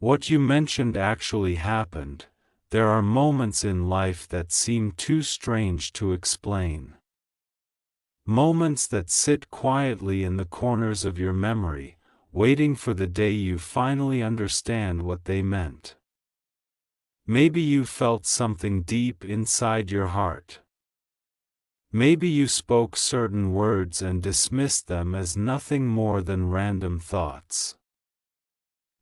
What you mentioned actually happened. There are moments in life that seem too strange to explain. Moments that sit quietly in the corners of your memory, waiting for the day you finally understand what they meant. Maybe you felt something deep inside your heart. Maybe you spoke certain words and dismissed them as nothing more than random thoughts.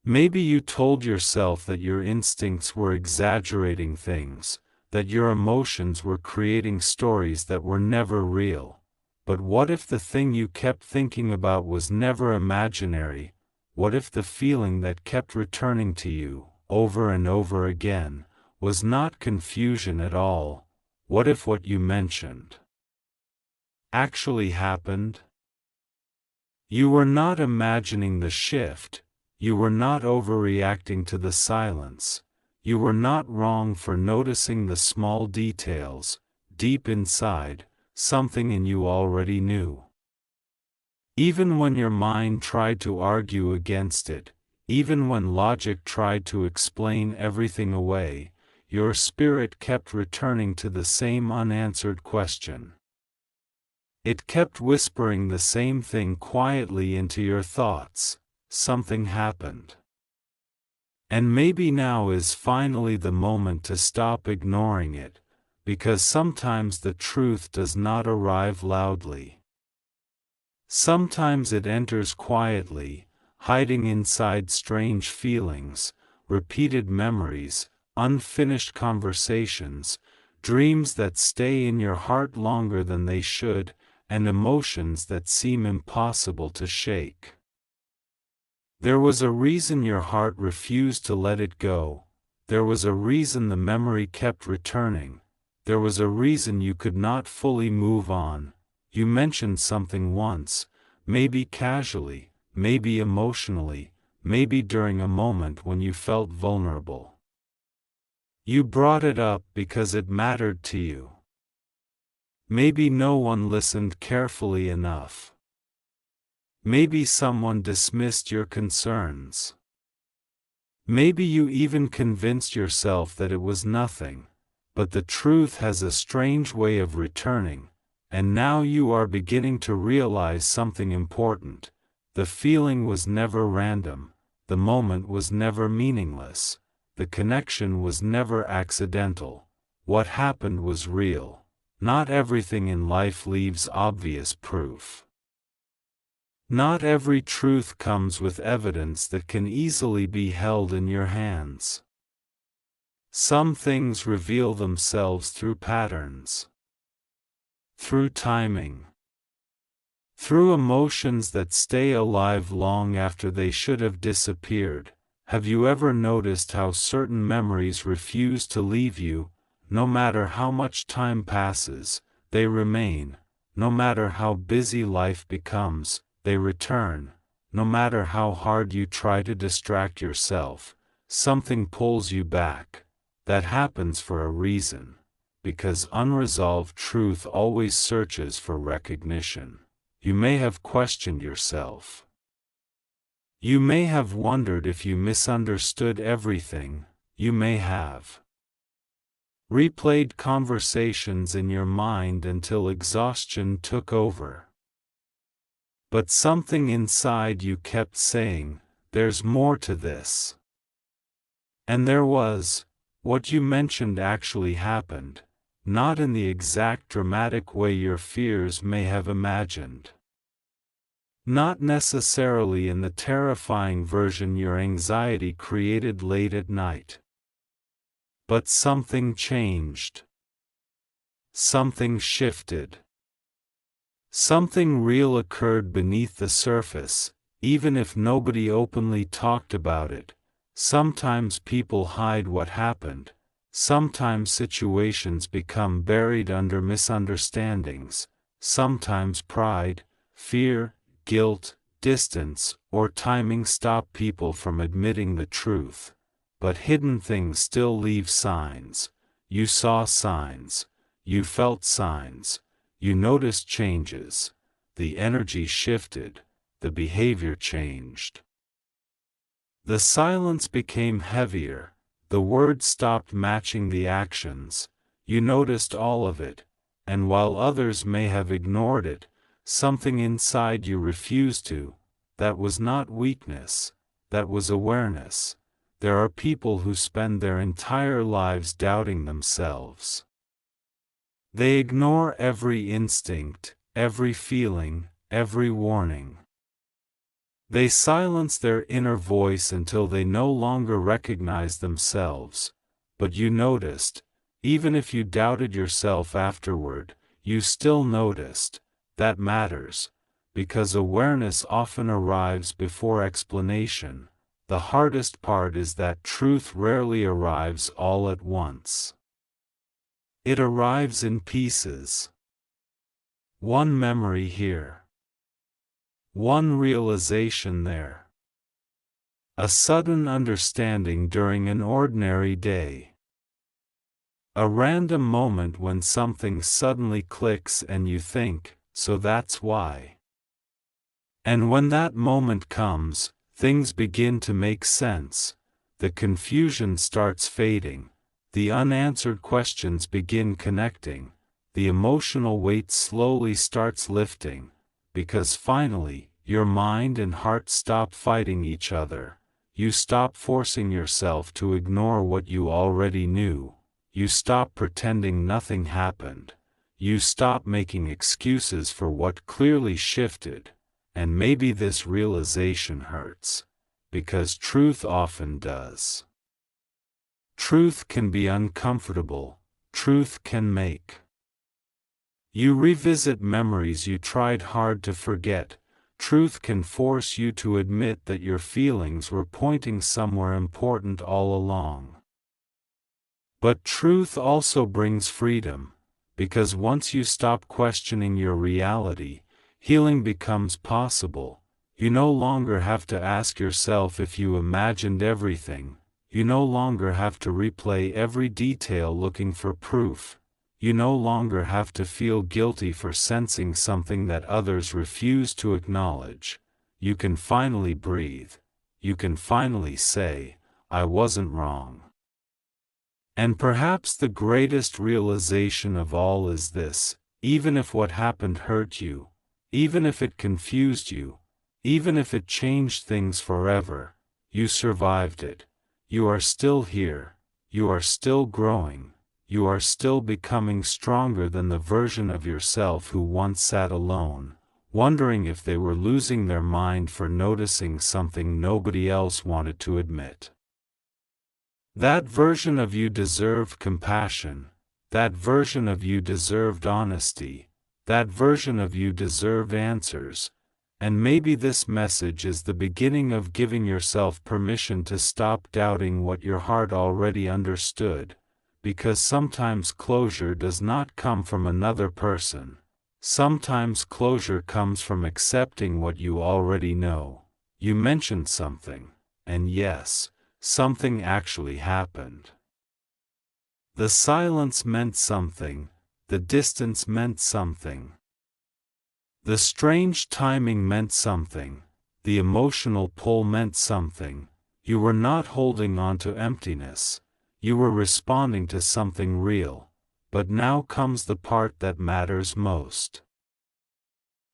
Maybe you told yourself that your instincts were exaggerating things, that your emotions were creating stories that were never real. But what if the thing you kept thinking about was never imaginary? What if the feeling that kept returning to you, over and over again, was not confusion at all? What if what you mentioned actually happened? You were not imagining the shift, you were not overreacting to the silence, you were not wrong for noticing the small details. Deep inside, something in you already knew. Even when your mind tried to argue against it, even when logic tried to explain everything away, your spirit kept returning to the same unanswered question. It kept whispering the same thing quietly into your thoughts: something happened. And maybe now is finally the moment to stop ignoring it, because sometimes the truth does not arrive loudly. Sometimes it enters quietly, hiding inside strange feelings, repeated memories, unfinished conversations, dreams that stay in your heart longer than they should, and emotions that seem impossible to shake. There was a reason your heart refused to let it go. There was a reason the memory kept returning. There was a reason you could not fully move on. You mentioned something once, maybe casually, maybe emotionally, maybe during a moment when you felt vulnerable. You brought it up because it mattered to you. Maybe no one listened carefully enough. Maybe someone dismissed your concerns. Maybe you even convinced yourself that it was nothing. But the truth has a strange way of returning, and now you are beginning to realize something important. The feeling was never random, the moment was never meaningless, the connection was never accidental. What happened was real. Not everything in life leaves obvious proof. Not every truth comes with evidence that can easily be held in your hands. Some things reveal themselves through patterns, through timing, through emotions that stay alive long after they should have disappeared. Have you ever noticed how certain memories refuse to leave you? No matter how much time passes, they remain. No matter how busy life becomes, they return. No matter how hard you try to distract yourself, something pulls you back. That happens for a reason, because unresolved truth always searches for recognition. You may have questioned yourself. You may have wondered if you misunderstood everything. You may have replayed conversations in your mind until exhaustion took over. But something inside you kept saying, "There's more to this." And there was. What you mentioned actually happened, not in the exact dramatic way your fears may have imagined. Not necessarily in the terrifying version your anxiety created late at night. But something changed. Something shifted. Something real occurred beneath the surface, even if nobody openly talked about it. Sometimes people hide what happened. Sometimes situations become buried under misunderstandings. Sometimes pride, fear, guilt, distance, or timing stop people from admitting the truth. But hidden things still leave signs. You saw signs. You felt signs. You noticed changes. The energy shifted. The behavior changed. The silence became heavier, the words stopped matching the actions, you noticed all of it, and while others may have ignored it, something inside you refused to. That was not weakness, that was awareness. There are people who spend their entire lives doubting themselves. They ignore every instinct, every feeling, every warning. They silence their inner voice until they no longer recognize themselves. But you noticed, even if you doubted yourself afterward, you still noticed. That matters, because awareness often arrives before explanation. The hardest part is that truth rarely arrives all at once. It arrives in pieces. One memory here. One realization there. A sudden understanding during an ordinary day. A random moment when something suddenly clicks and you think, so that's why. And when that moment comes, things begin to make sense. The confusion starts fading. The unanswered questions begin connecting. The emotional weight slowly starts lifting. Because finally, your mind and heart stop fighting each other. You stop forcing yourself to ignore what you already knew. You stop pretending nothing happened. You stop making excuses for what clearly shifted. And maybe this realization hurts, because truth often does. Truth can be uncomfortable. Truth can make you revisit memories you tried hard to forget. Truth can force you to admit that your feelings were pointing somewhere important all along. But truth also brings freedom, because once you stop questioning your reality, healing becomes possible. You no longer have to ask yourself if you imagined everything. You no longer have to replay every detail looking for proof. You no longer have to feel guilty for sensing something that others refuse to acknowledge. You can finally breathe. You can finally say, I wasn't wrong. And perhaps the greatest realization of all is this: even if what happened hurt you, even if it confused you, even if it changed things forever, you survived it. You are still here. You are still growing. You are still becoming stronger than the version of yourself who once sat alone, wondering if they were losing their mind for noticing something nobody else wanted to admit. That version of you deserved compassion. That version of you deserved honesty. That version of you deserved answers. And maybe this message is the beginning of giving yourself permission to stop doubting what your heart already understood. Because sometimes closure does not come from another person. Sometimes closure comes from accepting what you already know. You mentioned something, and yes, something actually happened. The silence meant something. The distance meant something. The strange timing meant something. The emotional pull meant something. You were not holding on to emptiness. You were responding to something real. But now comes the part that matters most.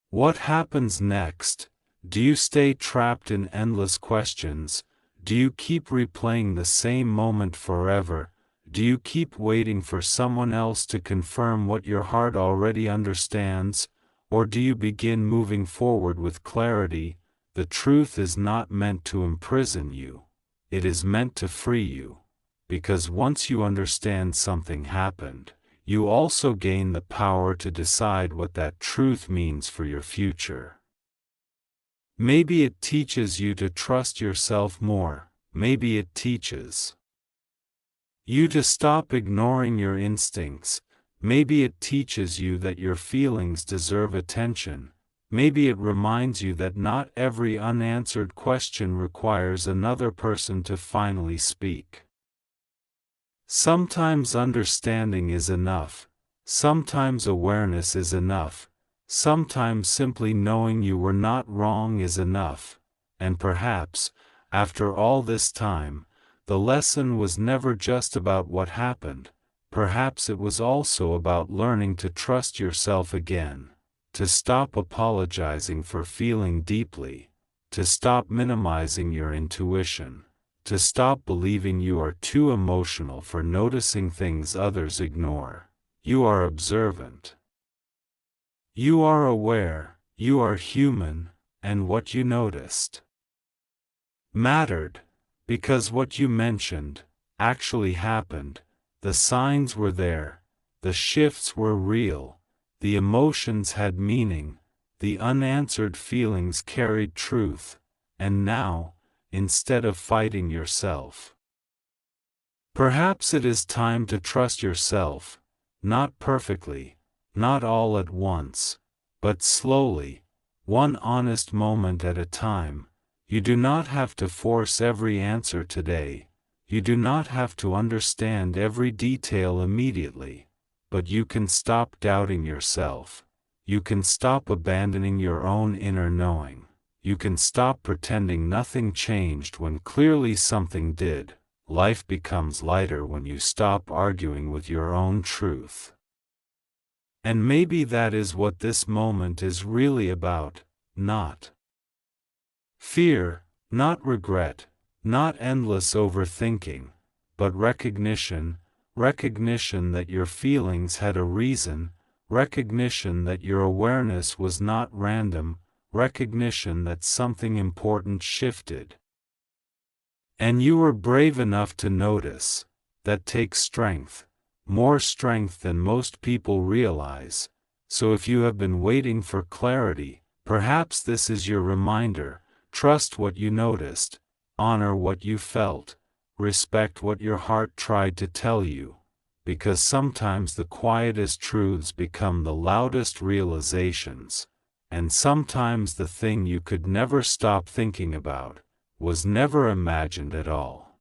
What happens next? Do you stay trapped in endless questions? Do you keep replaying the same moment forever? Do you keep waiting for someone else to confirm what your heart already understands? Or do you begin moving forward with clarity? The truth is not meant to imprison you. It is meant to free you. Because once you understand something happened, you also gain the power to decide what that truth means for your future. Maybe it teaches you to trust yourself more. Maybe it teaches you to stop ignoring your instincts. Maybe it teaches you that your feelings deserve attention. Maybe it reminds you that not every unanswered question requires another person to finally speak. Sometimes understanding is enough. Sometimes awareness is enough. Sometimes simply knowing you were not wrong is enough. And perhaps, After all this time, the lesson was never just about what happened. Perhaps it was also about learning to trust yourself again, to stop apologizing for feeling deeply, to stop minimizing your intuition, to stop believing you are too emotional for noticing things others ignore. You are observant. You are aware, you are human, and what you noticed mattered, because what you mentioned actually happened. The signs were there, the shifts were real, the emotions had meaning, the unanswered feelings carried truth, and now, instead of fighting yourself, perhaps it is time to trust yourself, not perfectly, not all at once, but slowly, one honest moment at a time. You do not have to force every answer today. You do not have to understand every detail immediately, but you can stop doubting yourself. You can stop abandoning your own inner knowing. You can stop pretending nothing changed when clearly something did. Life becomes lighter when you stop arguing with your own truth. And maybe that is what this moment is really about, not fear, not regret, not endless overthinking, but recognition that your feelings had a reason, recognition that your awareness was not random, recognition that something important shifted. And you were brave enough to notice. That takes strength, more strength than most people realize. So if you have been waiting for clarity, perhaps this is your reminder. Trust what you noticed, honor what you felt, respect what your heart tried to tell you, because sometimes the quietest truths become the loudest realizations, and sometimes the thing you could never stop thinking about was never imagined at all.